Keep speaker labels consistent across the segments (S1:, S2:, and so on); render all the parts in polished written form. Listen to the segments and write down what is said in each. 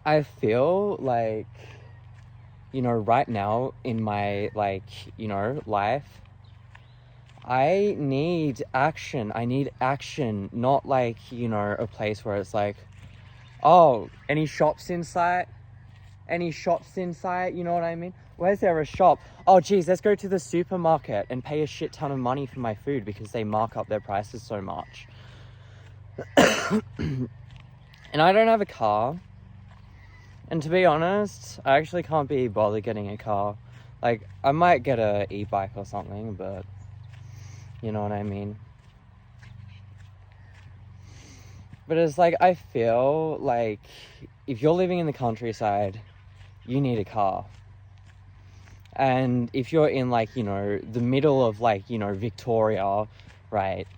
S1: I feel like, right now in my, life, I need action. I need action, not like, a place where it's like, oh, any shops in sight? Any shops in sight? You know what I mean? Where's there a shop? Oh, geez, let's go to the supermarket and pay a shit ton of money for my food because they mark up their prices so much. And I don't have a car. And to be honest, I actually can't be bothered getting a car. Like, I might get a e-bike or something, but you know what I mean? But it's like, I feel like if you're living in the countryside, you need a car. And if you're in, like, the middle of, like, Victoria, right,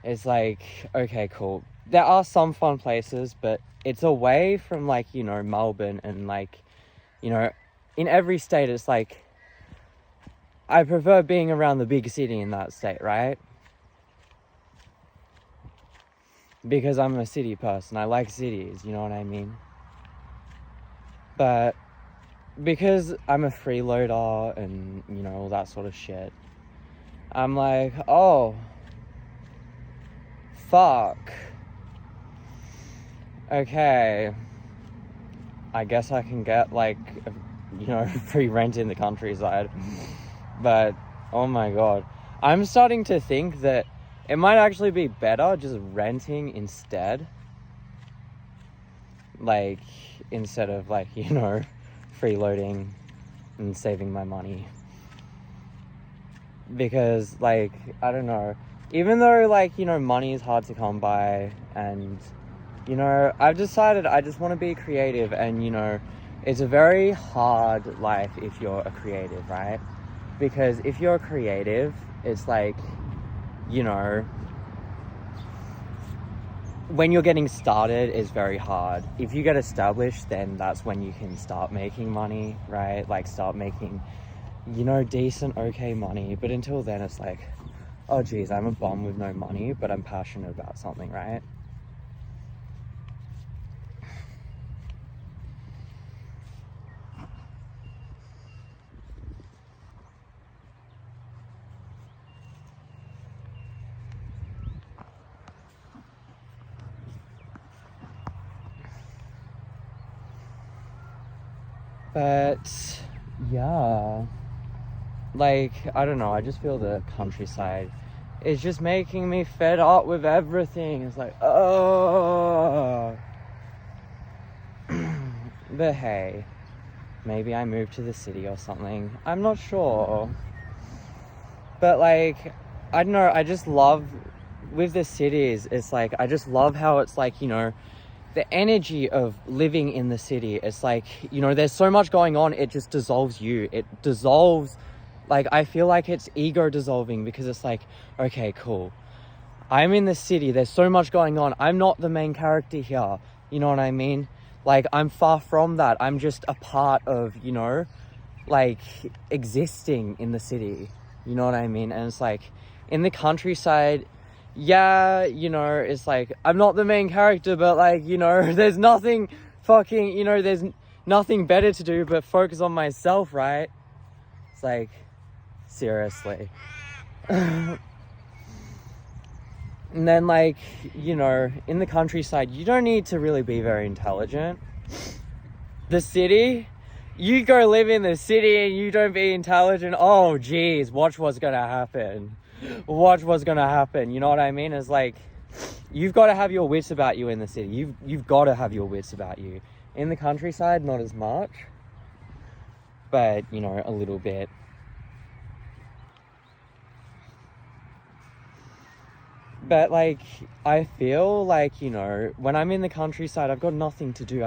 S1: it's like, okay, cool. There are some fun places, but it's away from, like, Melbourne and, like, in every state, it's like, I prefer being around the big city in that state, right? Because I'm a city person. I like cities, you know what I mean? But because I'm a freeloader and, all that sort of shit, I'm like, oh, fuck. Okay. I guess I can get, like, free rent in the countryside. But, oh my god. I'm starting to think that it might actually be better just renting instead. Like, instead of, like, freeloading and saving my money. Because, like, I don't know. Even though, like, money is hard to come by and, I've decided I just want to be creative and, it's a very hard life if you're a creative, right? Because if you're creative, it's like, when you're getting started, it's very hard. If you get established, then that's when you can start making money, right? Like, start making, decent, okay money. But until then, it's like, oh, geez, I'm a bum with no money, but I'm passionate about something, right? But yeah, like, I don't know, I just feel the countryside is just making me fed up with everything. It's like, oh. But hey, maybe I move to the city or something. I'm not sure. But, like, I don't know, I just love, with the cities, it's like, I just love how it's like, the energy of living in the city. It's like, there's so much going on, it just dissolves you. It dissolves, like, I feel like it's ego dissolving because it's like, okay, cool. I'm in the city, there's so much going on. I'm not the main character here. You know what I mean? Like, I'm far from that. I'm just a part of, like, existing in the city. You know what I mean? And it's like, in the countryside, yeah, it's like, I'm not the main character, but, like, there's nothing fucking, there's nothing better to do but focus on myself, right? It's like, seriously. And then, like, in the countryside, you don't need to really be very intelligent. The city, you go live in the city and you don't be intelligent, oh, geez, watch what's gonna happen. Watch what's gonna happen, you know what I mean? It's like, you've got to have your wits about you in the city. You've got to have your wits about you. In the countryside, not as much, but, a little bit. But, like, I feel like, when I'm in the countryside, I've got nothing to do.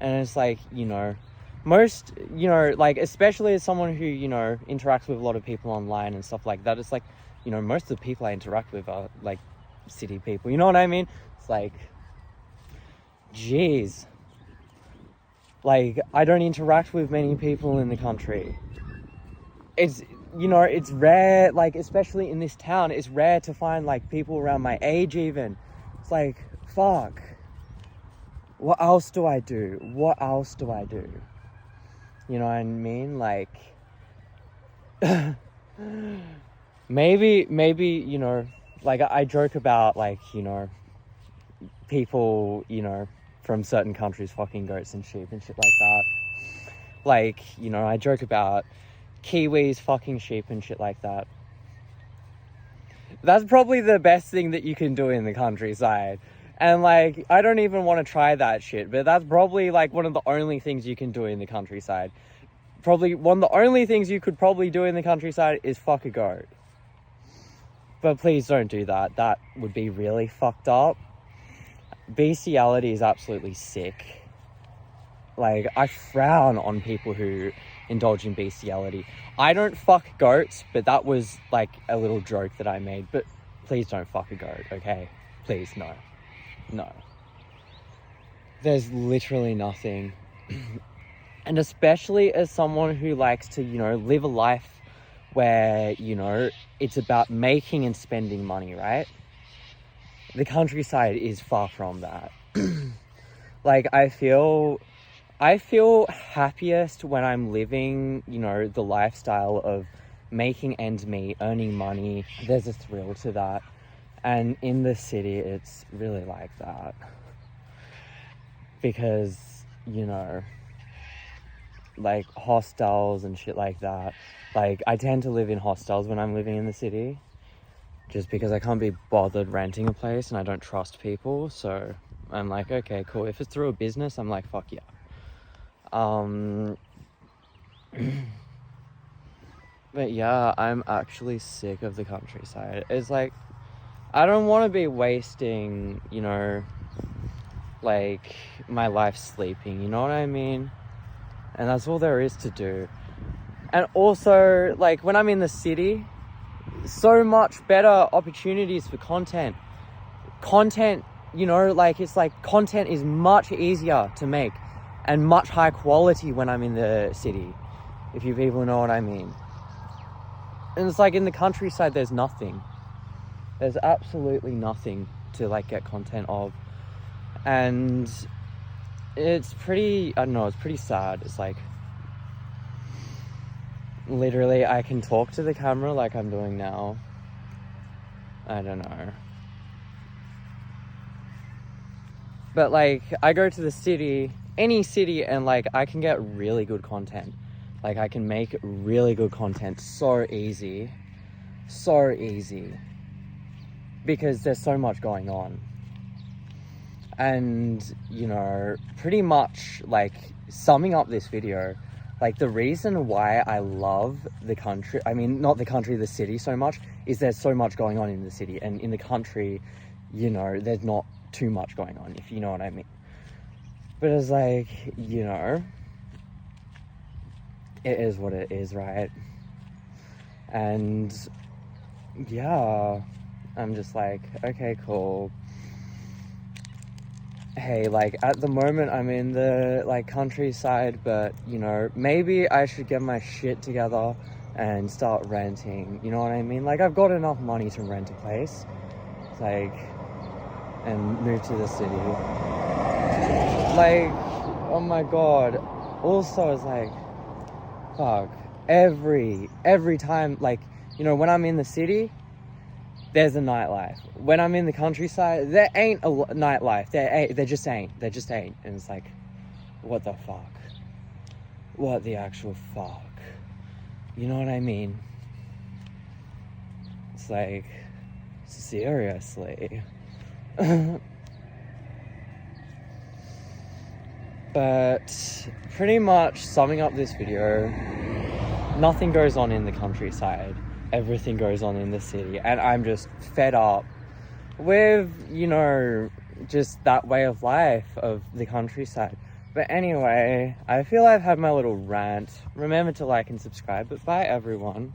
S1: And it's like, most, like, especially as someone who, interacts with a lot of people online and stuff like that, it's like, most of the people I interact with are, like, city people. You know what I mean? It's like, geez. Like, I don't interact with many people in the country. It's, it's rare, like, especially in this town, it's rare to find, like, people around my age even. It's like, fuck. what else do I do? What else do I do? You know what I mean? Like, maybe, you know, like I joke about, like, you know, people, you know, from certain countries fucking goats and sheep and shit like that. Like, you know, I joke about Kiwis fucking sheep and shit like that. That's probably the best thing that you can do in the countryside. And, like, I don't even want to try that shit, but that's probably, like, one of the only things you can do in the countryside. Probably one of the only things you could probably do in the countryside is fuck a goat. But please don't do that. That would be really fucked up. Bestiality is absolutely sick. Like, I frown on people who indulge in bestiality. I don't fuck goats, but that was like a little joke that I made. But please don't fuck a goat, okay? Please, no. No. There's literally nothing. And especially as someone who likes to, you know, live a life where, you know, it's about making and spending money, right? The countryside is far from that. Like, I feel happiest when I'm living, you know, the lifestyle of making ends meet, earning money. There's a thrill to that. And in the city, it's really like that. Because, you know, like hostels and shit like that. Like, I tend to live in hostels when I'm living in the city. Just because I can't be bothered renting a place and I don't trust people. So I'm like, okay, cool. If it's through a business, I'm like, fuck yeah. But yeah, I'm actually sick of the countryside. It's like, I don't want to be wasting, you know, like, my life sleeping, you know what I mean? And that's all there is to do. And also, like, when I'm in the city, so much better opportunities for content. Content, you know, like, it's like content is much easier to make and much high quality when I'm in the city, if you people know what I mean. And it's like in the countryside, there's nothing. There's absolutely nothing to, like, get content of. And it's pretty, I don't know, it's pretty sad. It's like, literally, I can talk to the camera like I'm doing now. I don't know. But, like, I go to the city, any city, and, like, I can get really good content. Like, I can make really good content so easy. So easy. Because there's so much going on. And, you know, pretty much, like, summing up this video, like, the reason why I love the country, I mean, not the country, the city so much, is there's so much going on in the city. And in the country, you know, there's not too much going on, if you know what I mean. But it's like, you know, it is what it is, right? And yeah, I'm just like, okay, cool. Hey, like, at the moment I'm in the, like, countryside, but, you know, maybe I should get my shit together and start renting, you know what I mean? Like, I've got enough money to rent a place, like, and move to the city. Like, oh my god. Also, it's like, fuck, every time, like, you know, when I'm in the city, there's a nightlife. When I'm in the countryside, there ain't a nightlife. There just ain't. And it's like, what the fuck? What the actual fuck? You know what I mean? It's like, seriously. But pretty much summing up this video, nothing goes on in the countryside. Everything goes on in the city. And I'm just fed up with, you know, just that way of life of the countryside. But anyway, I feel I've had my little rant. Remember to like and subscribe. But bye, everyone.